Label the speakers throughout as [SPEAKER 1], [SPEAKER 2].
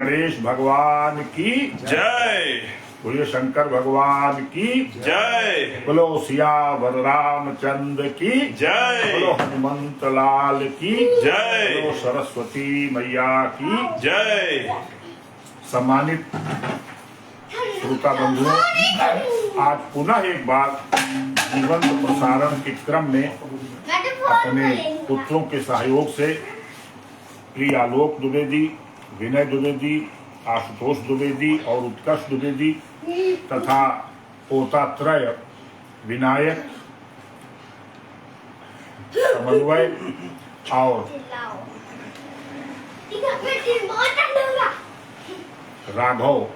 [SPEAKER 1] गणेश भगवान की
[SPEAKER 2] जय।
[SPEAKER 1] बोलिए शंकर भगवान की
[SPEAKER 2] जय।
[SPEAKER 1] बोलो सियावर रामचंद्र की
[SPEAKER 2] जय।
[SPEAKER 1] बोलो हनुमंत लाल की
[SPEAKER 2] जय।
[SPEAKER 1] बोलो सरस्वती मैया की
[SPEAKER 2] जय।
[SPEAKER 1] सम्मानित श्रोता बंधुओं, आज पुनः एक बार जीवंत प्रसारण के क्रम में अपने पुत्रों के सहयोग से प्रिय आलोक द्विवेदी, विनय द्विवेदी, आशुतोष द्विवेदी और उत्कर्ष द्विवेदी तथा पोतात्रय विनायक, समन्वय और राघव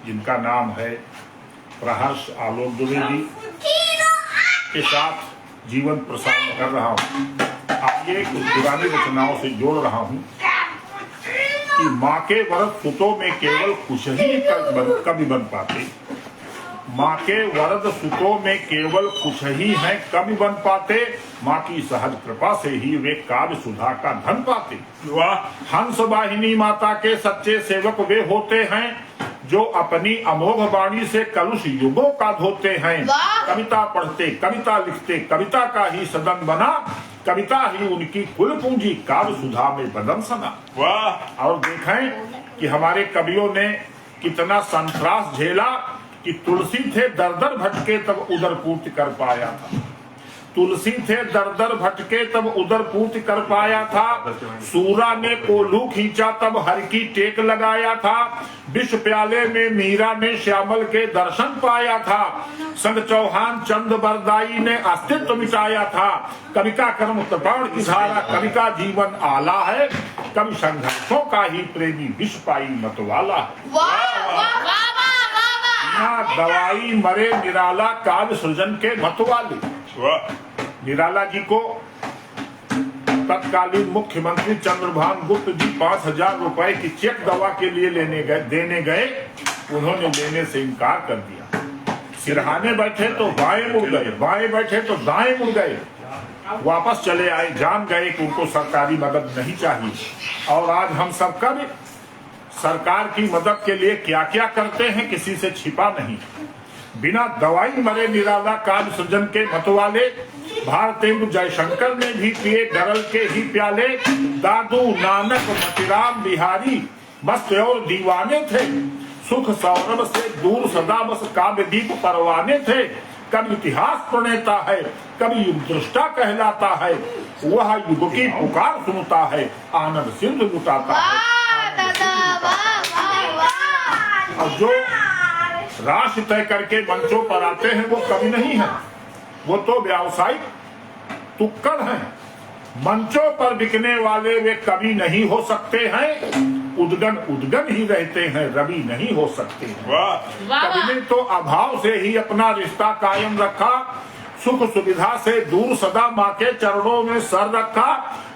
[SPEAKER 1] जिनका नाम है प्रहर्ष आलोक द्विवेदी के साथ जीवन प्रसारण कर रहा हूँ। आइए कुछ पुरानी रचनाओं से जोड़ रहा हूँ कि माँ के वरद सुतों में केवल कुछ ही कवि बन पाते। माँ के वरद सुतों में केवल कुछ ही हैं कवि बन पाते। माँ की सहज कृपा से ही वे काव्य सुधा का धन पाते। हंस वाहिनी माता के सच्चे सेवक वे होते हैं जो अपनी अमोघ वाणी से कलुष युगों का धोते हैं। कविता पढ़ते, कविता लिखते, कविता का ही सदन बना, कविता ही उनकी कुल पूंजी, काव्य सुधा में बदन सना। वाह! और देखें कि हमारे कवियों ने कितना संत्रास झेला कि तुलसी थे दर दर भटके तब उदर पूर्ति कर पाया था। तुलसी थे दर दर भटके तब उदर पूर्ति कर पाया था। सूरा ने कोल्हू खींचा तब हर की टेक लगाया था। विष प्याले में मीरा ने श्यामल के दर्शन पाया था। संग चौहान चंद बरदाई ने अस्तित्व मिटाया था। कवि का कर्म तपण की धारा, कवि का जीवन आला है। कवि संघर्षों का ही प्रेमी विष पाई मतवाला है। ना दवाई मरे निराला काव्य सृजन के मतवाले। निराला जी को तत्कालीन मुख्यमंत्री चंद्रभान गुप्त जी 5,000 रुपए की चेक दवा के लिए देने गए। उन्होंने लेने से इनकार कर दिया। सिरहाने बैठे तो बाएं मुड़ गए, बाएं बैठे तो दाएं मुड़ गए। वापस चले आए, जान गए कि उनको सरकारी मदद नहीं चाहिए। और आज हम सब कभी सरकार की मदद के लिए क्या क्या करते हैं किसी से छिपा नहीं। बिना दवाई मरे निराला काव्य सृजन के मतवाले। भारतेंदु जयशंकर ने भी पिए डरल के ही प्याले। दादू नानक मतिराम बिहारी मस्त और दीवाने थे। सुख सौरभ से दूर सदा बस काव्य दीप परवाने थे। कभी इतिहास प्रणेता है, कभी युग दृष्टा कहलाता है। वह युग की पुकार सुनता है, आनंद सिंध लुटाता है। और जो राशि तय करके मंचों पर आते हैं वो कवि नहीं है, वो तो व्यावसायिक तुक्कड़ हैं। मंचों पर बिकने वाले वे कवि नहीं हो सकते हैं। उद्गन उद्गन ही रहते हैं, रवि नहीं हो सकते हैं। कवि ने तो अभाव से ही अपना रिश्ता कायम रखा। सुख सुविधा से दूर सदा माँ के चरणों में सर रखा।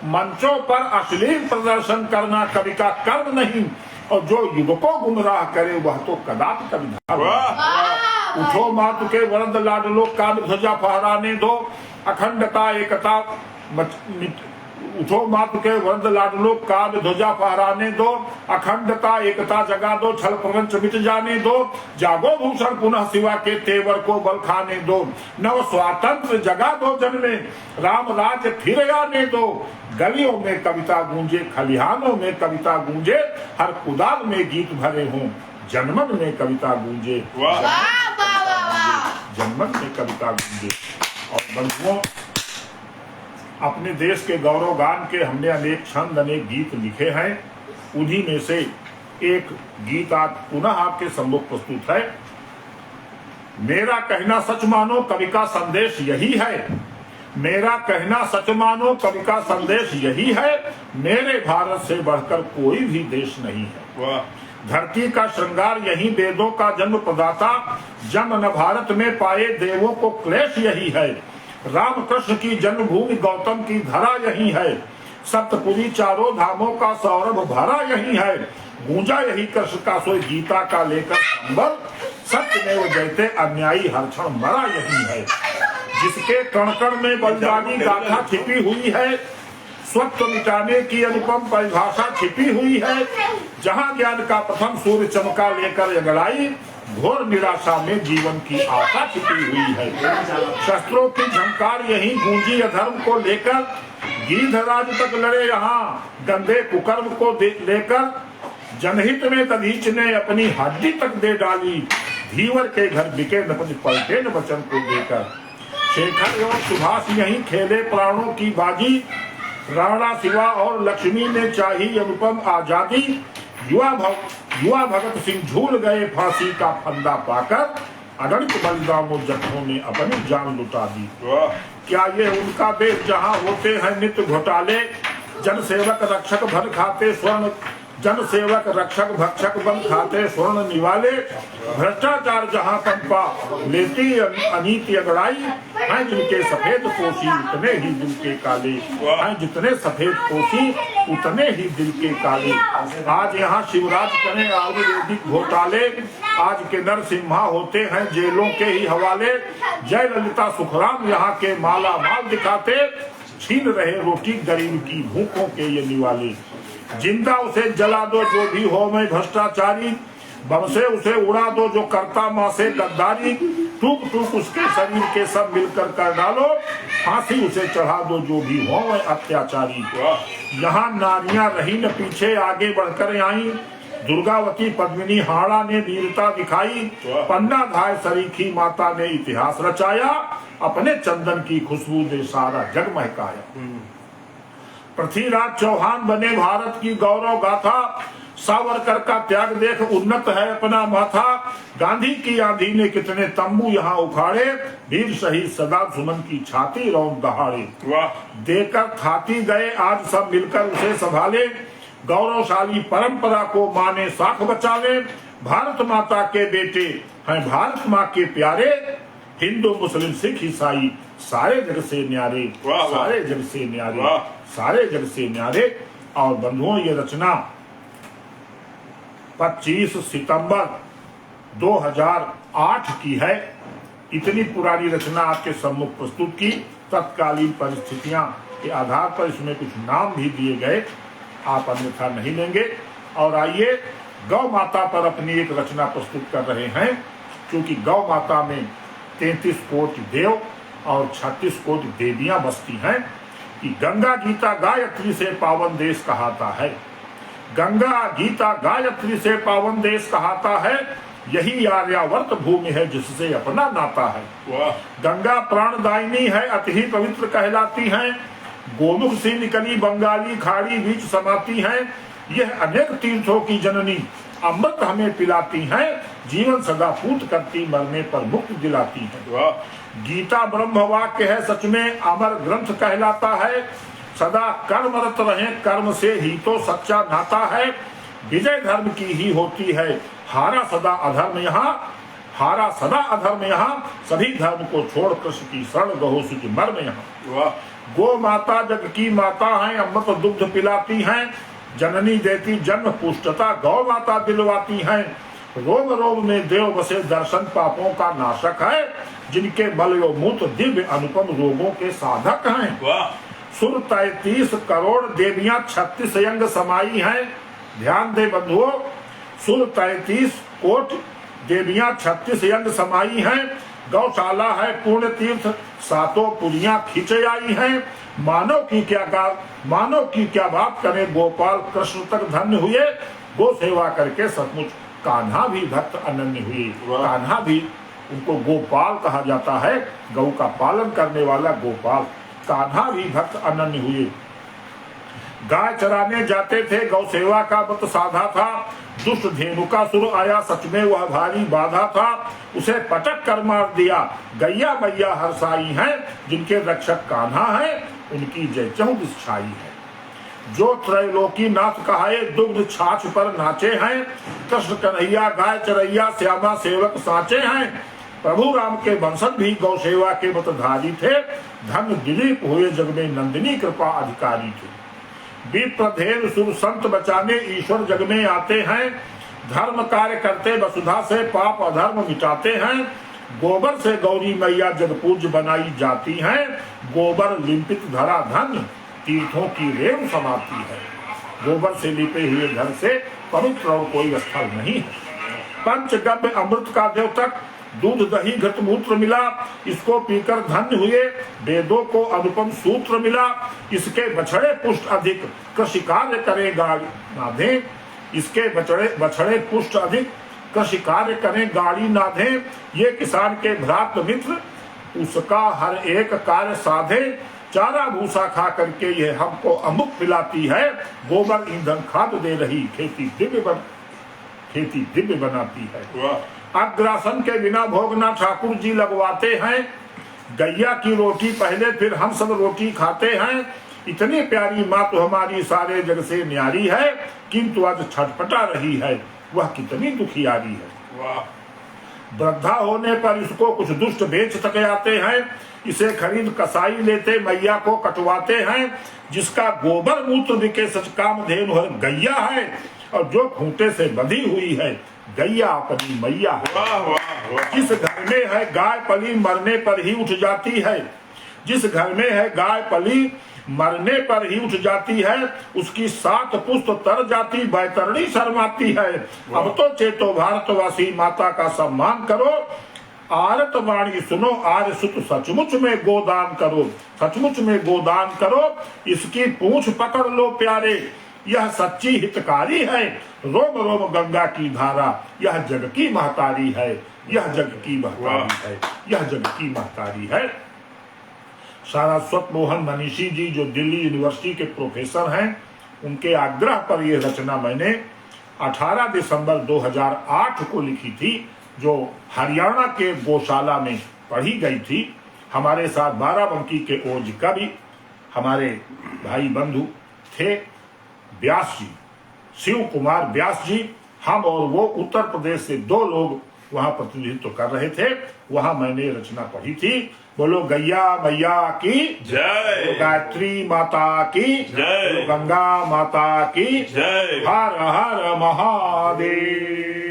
[SPEAKER 1] मंचों पर अश्लील प्रदर्शन करना कवि का कर्म नहीं। और जो युवकों गुमराह करे वह तो कदापि कवि नहीं। उठो मातु के वरद लाडलो काव्य ध्वजा फहराने दो। अखंडता एकता उठो मातु के वरद लाडलो काव्य ध्वजा फहराने दो। अखंडता एकता जगा दो, छल प्रपंच मिट जाने दो। जागो भूषण पुनः शिवा के तेवर को बल खाने दो। नव स्वातंत्र जगा दो जन में, राम राज फिर आने दो। गलियों में कविता गूंजे, खलिहानों में कविता गूंजे। हर कुदाल में गीत भरे हों, जनमन में कविता गूंजे। जनमन में कविता गूंजे। और बंधुओं, अपने देश के गौरव गान के हमने अनेक छंद, अनेक गीत लिखे हैं। उन्हीं में से एक गीत आज पुनः आपके सम्मुख प्रस्तुत है। मेरा कहना सच मानो कवि का संदेश यही है। मेरा कहना सच मानो कवि का संदेश यही है। मेरे भारत से बढ़कर कोई भी देश नहीं है। धरती का श्रृंगार यही, वेदों का जन्म प्रदाता। जन्म न भारत में पाए देवों को क्लेश यही है। राम कृष्ण की जन्मभूमि गौतम की धरा यही है। सप्तपुरी चारों धामों का सौरभ भरा यही है। गूंजा यही कृष्ण का सोई गीता का लेकर संबल। सत्य में वो जयते अन्यायी हर क्षण मरा यही है। जिसके कण कण में बलिदानी गाथा छिपी हुई है। स्वत्व मिटाने की अनुपम परिभाषा छिपी हुई है। जहाँ ज्ञान का प्रथम सूर्य चमका लेकर अंगड़ाई, घोर निराशा में जीवन की आशा छिपी हुई है। शस्त्रों की झंकार यही गूंजी अधर्म को लेकर, गिरिधराज तक लड़े यहाँ गंदे कुकर्म को लेकर। जनहित में दधीच ने अपनी हड्डी तक दे डाली, धीवर के घर बिके नपज पलटे न वचन को देकर। शेखर एवं सुभाष यही खेले प्राणों की बाजी, राणा शिवा और लक्ष्मी ने चाही अनुपम आजादी। युवा भगत सिंह झूल गए फांसी का फंदा पाकर, अगणित बलिदानों जत्थों ने अपनी जान लुटा दी। क्या ये उनका देश जहाँ होते हैं नित्य घोटाले, जनसेवक रक्षक भर खाते स्वर्ण, जनसेवक रक्षक भक्षक बन खाते स्वर्ण निवाले। भ्रष्टाचार जहाँ पंपा लेती अनीति अगड़ाई, हैं जिनके सफेद पोशी उतने ही दिल के काले, हैं जितने सफेद पोशी उतने ही दिल के काले। आज यहाँ शिवराज करें आयुर्वेदिक घोटाले, आज के नरसिम्हा होते हैं जेलों के ही हवाले। जय ललिता सुखराम यहाँ के माला माल दिखाते, छीन रहे रोटी गरीब की भूखों के ये निवाले। जिंदा उसे जला दो जो भी हो मैं भ्रष्टाचारी, बम से उसे उड़ा दो जो करता माँ से गद्दारी। टूक टूक उसके शरीर के सब मिलकर कर डालो, फांसी उसे चढ़ा दो जो भी हो मैं अत्याचारी। यहाँ नारियां रही न पीछे आगे बढ़कर आई, दुर्गावती पद्मिनी हाड़ा ने वीरता दिखाई। पन्ना धाय सरीखी माता ने इतिहास रचाया, अपने चंदन की खुशबू ने सारा जग महकाया। पृथ्वीराज चौहान बने भारत की गौरव गाथा, सावरकर का त्याग देख उन्नत है अपना माथा। गांधी की आंधी ने कितने तंबू यहाँ उखाड़े, वीर शहीद सदा सुमन की छाती रौंद दहाड़े। देकर खाती गए आज सब मिलकर उसे संभाले, गौरवशाली परंपरा को माने साख बचावे। भारत माता के बेटे हैं भारत माँ के प्यारे, हिंदू मुस्लिम सिख ईसाई सारे जग से न्यारे, सारे जग से न्यारे, सारे जग से न्यारे। और बंधुओं ये रचना 25 सितंबर 2008 की है। इतनी पुरानी रचना आपके सम्मुख प्रस्तुत की। तत्कालीन परिस्थितियां के आधार पर इसमें कुछ नाम भी दिए गए, आप अन्यथा नहीं लेंगे। और आइए गौ माता पर अपनी एक रचना प्रस्तुत कर रहे हैं, क्योंकि गौ माता में 33 कोटि देव और 36 कोटि देवियां बसती हैं। कि गंगा गीता गायत्री से पावन देश कहाता है, गंगा गीता गायत्री से पावन देश कहाता है। यही आर्यावर्त भूमि है जिससे अपना नाता है। गंगा प्राणदायिनी है, अति ही पवित्र कहलाती है। गोमुख से निकली बंगाली खाड़ी बीच समाती है। यह अनेक तीर्थों की जननी, अमृत हमें पिलाती है। जीवन सदा पूत करती, मरने पर मुक्ति दिलाती है। गीता ब्रह्म वाक्य है, सच में अमर ग्रंथ कहलाता है। सदा कर्मरत रहे, कर्म से ही तो सच्चा नाता है। विजय धर्म की ही होती है, हारा सदा अधर्म यहाँ, हारा सदा अधर्म यहाँ। सभी धर्म को छोड़ कृष्ण की शरण गहो सुच मर्म यहाँ। गो माता जग की माता है, अमृत दुग्ध पिलाती हैं। जननी देती जन्म पुष्टता, गौ माता दिलवाती हैं। रोम रोम में देव बसे, दर्शन पापों का नाशक है। जिनके बलयो मूत्र दिव्य अनुपम रोगों के साधक हैं। सुर 33 करोड़ देवियां 36 अंग समाई हैं। ध्यान दे बंधुओं, सुर 33 कोट देवियां 36 अंग समाई हैं। गौशाला है पूर्ण तीर्थ, सातों पुरियां खींचे आई हैं। मानव की क्या बात करें, गोपाल कृष्ण तक धन्य हुए। गो सेवा करके सचमुच कान्हा भी भक्त अनन्य हुए। कान्हा भी, उनको गोपाल कहा जाता है, गौ का पालन करने वाला गोपाल। कान्हा भी भक्त अनन्य हुए। गाय चराने जाते थे, गौ सेवा का व्रत साधा था। दुष्ट धेनु का सुर आया, सच में वह भारी बाधा था। उसे पटक कर मार दिया, गैया मैया हरसाई हैं। जिनके रक्षक कान्हा है, उनकी जय चहुदिश छाई है। जो त्रैलोकी नाथ कहाए, दुग्ध छाछ पर नाचे हैं। कृष्ण कन्हैया गाय चरैया, श्यामा सेवक साचे हैं। प्रभु राम के वंशज भी गौ सेवा के व्रतधारी थे। धन दिलीप हुए जग में, नंदिनी कृपा अधिकारी थे। विप्रधेन सुर संत बचाने ईश्वर जग में आते हैं। धर्म कार्य करते वसुधा से, पाप अधर्म मिटाते हैं। गोबर से गौरी मैया जग पूज्य बनाई जाती हैं। गोबर लिंपित धरा धन, तीर्थों की रेव समाती है। गोबर से लिपे हुए घर से पवित्र और कोई स्थल नहीं है। पंचगव्य अमृत का द्योतक, दूध दही घृतमूत्र मिला, इसको पीकर धन्य हुए। वेदों को अनुपम सूत्र मिला, इसके बछड़े पुष्ट अधिक, कृषि कार्य करे गाड़ी ना दे। इसके बछड़े पुष्ट अधिक, कृषि कार्य करें गाड़ी ना दे। ये किसान के भ्रात मित्र, उसका हर एक कार्य साधे। चारा भूसा खा करके ये हमको अमुक पिलाती है। गोबर ईंधन खाद दे रही, खेती दिव्य बनाती है।
[SPEAKER 2] वाह।
[SPEAKER 1] अग्रासन के बिना भोगना ठाकुर जी लगवाते हैं। गैया की रोटी पहले, फिर हम सब रोटी खाते हैं। इतनी प्यारी माँ तो हमारी सारे जग से न्यारी है, किंतु आज छटपटा रही है, वह कितनी दुखियारी है।
[SPEAKER 2] वाह।
[SPEAKER 1] वृद्धा होने पर इसको कुछ दुष्ट बेच तक आते हैं। इसे खरीद कसाई लेते, मैया को कटवाते हैं। जिसका गोबर मूत्र बिके सच कामधेनु है गैया है, और जो खूंटे से बंधी हुई है गैया अपनी मैया है।
[SPEAKER 2] वाह वाह वाह।
[SPEAKER 1] जिस घर में है गाय पली, मरने पर ही उठ जाती है। जिस घर में है गाय पली, मरने पर ही उठ जाती है। उसकी 7 पुस्त तर जाती, बैतरणी शर्माती है। अब तो चेतो भारतवासी, माता का सम्मान करो। आरत वाणी सुनो, आर्य सुत सचमुच में गोदान करो। सचमुच में गोदान करो, इसकी पूंछ पकड़ लो प्यारे। यह सच्ची हितकारी है, रोम रोम गंगा की धारा। यह जग की महतारी है, यह जग की महतारी है, यह जग की महतारी है। सारस्वत मोहन मनीषी जी, जो दिल्ली यूनिवर्सिटी के प्रोफेसर हैं, उनके आग्रह पर यह रचना मैंने 18 दिसंबर 2008 को लिखी थी, जो हरियाणा के गौशाला में पढ़ी गई थी। हमारे साथ बाराबंकी के ओज कवि हमारे भाई बंधु थे व्यास जी, शिव कुमार व्यास जी। हम और वो उत्तर प्रदेश से 2 लोग वहां प्रतिनिधित्व कर रहे थे। वहां मैंने रचना पढ़ी थी। बोलो गैया मैया की
[SPEAKER 2] जय।
[SPEAKER 1] गायत्री माता की
[SPEAKER 2] जय।
[SPEAKER 1] गंगा माता की
[SPEAKER 2] जय।
[SPEAKER 1] हर हर महादेव।